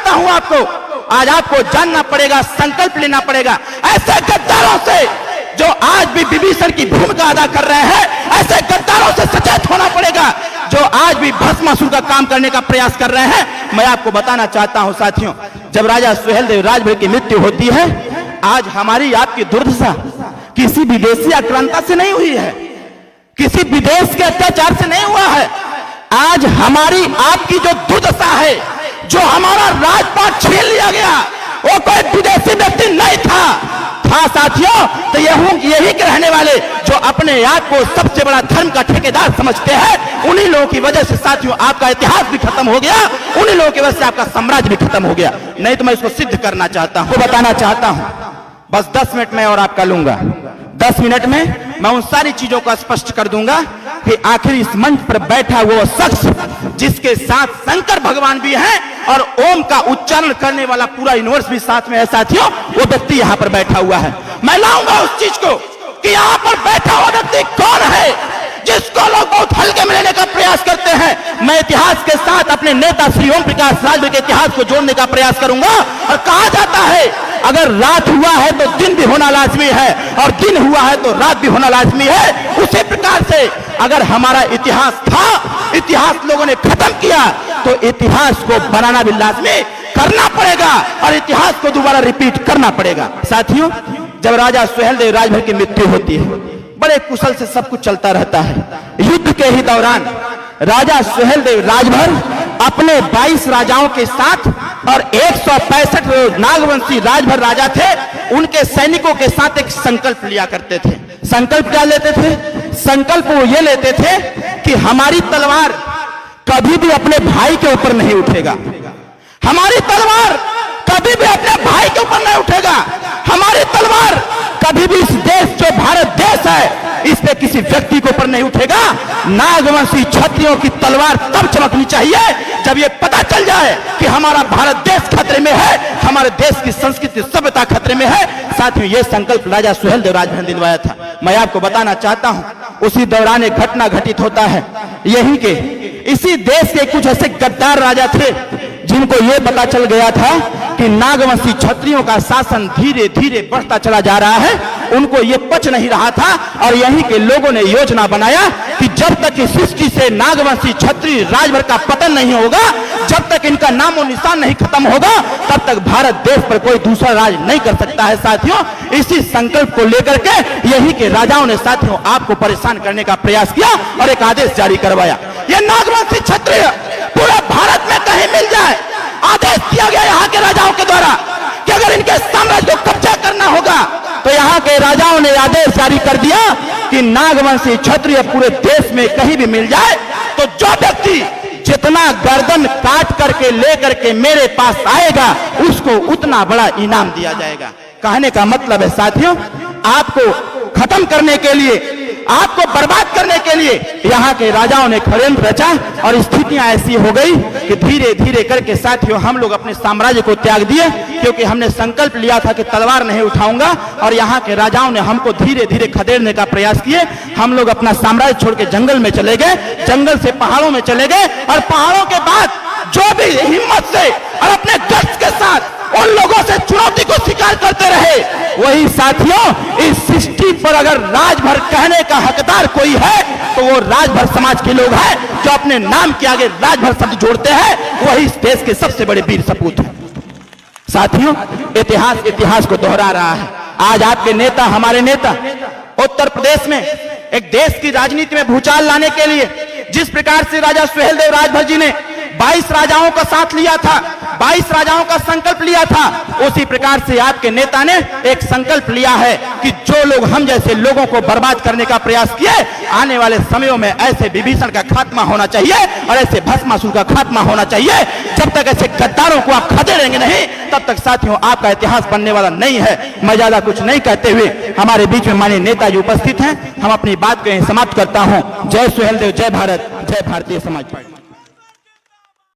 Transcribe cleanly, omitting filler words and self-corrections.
चाहता हूं आपको, आज आपको जानना पड़ेगा, संकल्प लेना पड़ेगा ऐसे गद्दारों से जो आज भी विभीषण की भूमिका अदा कर रहे हैं। ऐसे गद्दारों से सचेत होना पड़ेगा जो आज भी भस्मासुर का काम करने का प्रयास कर रहे हैं। मैं आपको बताना चाहता हूं साथियों, जब राजा सुहेलदेव राजभर की मृत्यु होती है, आज हमारी आपकी दुर्दशा किसी विदेशी आक्रांता से नहीं हुई है, किसी विदेश के अत्याचार से नहीं हुआ है। आज हमारी आपकी जो दुर्दशा है, जो हमारा राजपाट छीन लिया गया, वो कोई विदेशी व्यक्ति नहीं था साथियों। तो यही के रहने वाले जो अपने आप को सबसे बड़ा धर्म का ठेकेदार समझते हैं, उन्हीं लोगों की वजह से साथियों आपका इतिहास भी खत्म हो गया, उन्हीं लोगों की वजह से आपका साम्राज्य भी खत्म हो गया। नहीं तो मैं इसको सिद्ध करना चाहता हूं, बताना चाहता हूं। बस 10 मिनट में और आपका लूंगा। 10 मिनट में मैं उन सारी चीजों को स्पष्ट कर दूंगा कि आखिर इस मंच पर बैठा वो शख्स जिसके साथ शंकर भगवान भी हैं और ओम का उच्चारण करने वाला पूरा यूनिवर्स भी साथ में है साथियों, वो व्यक्ति यहां पर बैठा हुआ है। मैं लाऊंगा उस चीज को कि यहां पर बैठा हुआ व्यक्ति कौन है जिसको लोग बहुत हल्के में लेने का प्रयास करते हैं। मैं इतिहास के साथ अपने नेता श्री ओम प्रकाश राजभर के इतिहास को जोड़ने का प्रयास करूंगा। और कहा जाता है अगर रात हुआ है तो दिन भी होना लाजमी है, और दिन हुआ है तो रात भी होना लाजमी है। उसी प्रकार से अगर हमारा इतिहास था, इतिहास लोगों ने खत्म किया, तो इतिहास को बनाना भी लाजमी करना पड़ेगा और इतिहास को दोबारा रिपीट करना पड़ेगा। साथियों, जब राजा सुहेलदेव राजभर की मृत्यु होती है, बड़े कुशल से सब कुछ चलता रहता है। युद्ध के ही दौरान राजा सुहेलदेव राजभर अपने 22 राजाओं के साथ और 165 नागवंशी राजभर राजा थे, उनके सैनिकों के साथ एक संकल्प लिया करते थे। संकल्प क्या लेते थे? संकल्प वो ये लेते थे कि हमारी तलवार कभी भी अपने भाई के ऊपर नहीं उठेगा, हमारी तलवार कभी भी अपने भाई के ऊपर नहीं उठेगा, हमारी तलवार कभी भी इस देश जो भारत देश है इस पे किसी व्यक्ति के ऊपर नहीं उठेगा। नागवंशी क्षत्रियों की तलवार तब चमकनी चाहिए जब ये पता चल जाए कि हमारा भारत देश खतरे में है, हमारे देश की संस्कृति सभ्यता खतरे में है। साथ में ये संकल्प राजा सुहेलदेव राजभर ने दिलवाया था। मैं आपको बताना चाहता हूं, उसी दौरान एक घटना घटित होता है। यही के इसी देश के कुछ ऐसे गद्दार राजा थे जिनको यह पता चल गया था कि नागवंशी क्षत्रियों का शासन धीरे धीरे बढ़ता चला जा रहा है, उनको ये पच नहीं रहा था। और यहीं के लोगों ने योजना बनाया कि जब तक इस सृष्टि से नागवंशी क्षत्रिय राजभर का पतन नहीं होगा, जब तक इनका नामो निशान नहीं खत्म होगा, तब तक भारत देश पर कोई दूसरा राज नहीं कर सकता है। साथियों, इसी संकल्प को लेकर के यहीं के राजाओं ने साथियों आपको परेशान करने का प्रयास किया और एक आदेश जारी करवाया। ये नागवंशी क्षत्रिय पूरे भारत में कहीं मिल जाए, आदेश दिया गया यहाँ के राजाओं के द्वारा कि अगर इनके साम्राज्य को कब्जा करना होगा, तो यहाँ के राजाओं ने आदेश जारी कर दिया कि नागवंशी क्षत्रिय पूरे देश में कहीं भी मिल जाए तो जो व्यक्ति जितना गर्दन काट करके लेकर के मेरे पास आएगा उसको उतना बड़ा इनाम दिया जाएगा। कहने का मतलब है साथियों, आपको खत्म करने के लिए, आपको बर्बाद करने के लिए यहाँ के राजाओं ने षड्यंत्र रचा और स्थितियां ऐसी हो गई कि धीरे धीरे करके साथियों हम लोग अपने साम्राज्य को त्याग दिए, क्योंकि हमने संकल्प लिया था कि तलवार नहीं उठाऊंगा। और यहाँ के राजाओं ने हमको धीरे धीरे खदेड़ने का प्रयास किए। हम लोग अपना साम्राज्य छोड़ के जंगल में चले गए, जंगल से पहाड़ों में चले गए, और पहाड़ों के बाद जो भी हिम्मत से और अपने गट्स के साथ उन लोगों से चुनौती को स्वीकार करते रहे, वही साथियों इस सृष्टि पर अगर राजभर कहने का हकदार कोई है तो वो राजभर समाज के लोग हैं जो अपने नाम के आगे राजभर शब्द जोड़ते हैं, वही इस देश के सबसे बड़े वीर सपूत हैं। साथियों, इतिहास को दोहरा रहा है। आज आपके नेता, हमारे नेता उत्तर प्रदेश में एक देश की राजनीति में भूचाल लाने के लिए जिस प्रकार से राजा सुहेलदेव राजभर जी ने 22 राजाओं का साथ लिया था, 22 राजाओं का संकल्प लिया था, उसी प्रकार से आपके नेता ने एक संकल्प लिया है कि जो लोग हम जैसे लोगों को बर्बाद करने का प्रयास किए, आने वाले समयों में ऐसे विभीषण का खात्मा होना चाहिए और ऐसे भस्मासुर का खात्मा होना चाहिए। जब तक ऐसे गद्दारों को आप खदेड़ेंगे नहीं, तब तक साथियों आपका इतिहास बनने वाला नहीं है। मैं ज्यादा कुछ नहीं कहते हुए हमारे बीच में माननीय नेताजी उपस्थित हैं, हम अपनी बात को समाप्त करता हूँ। जय सुहेलदेव, जय भारत, जय भारतीय समाज पार्टी।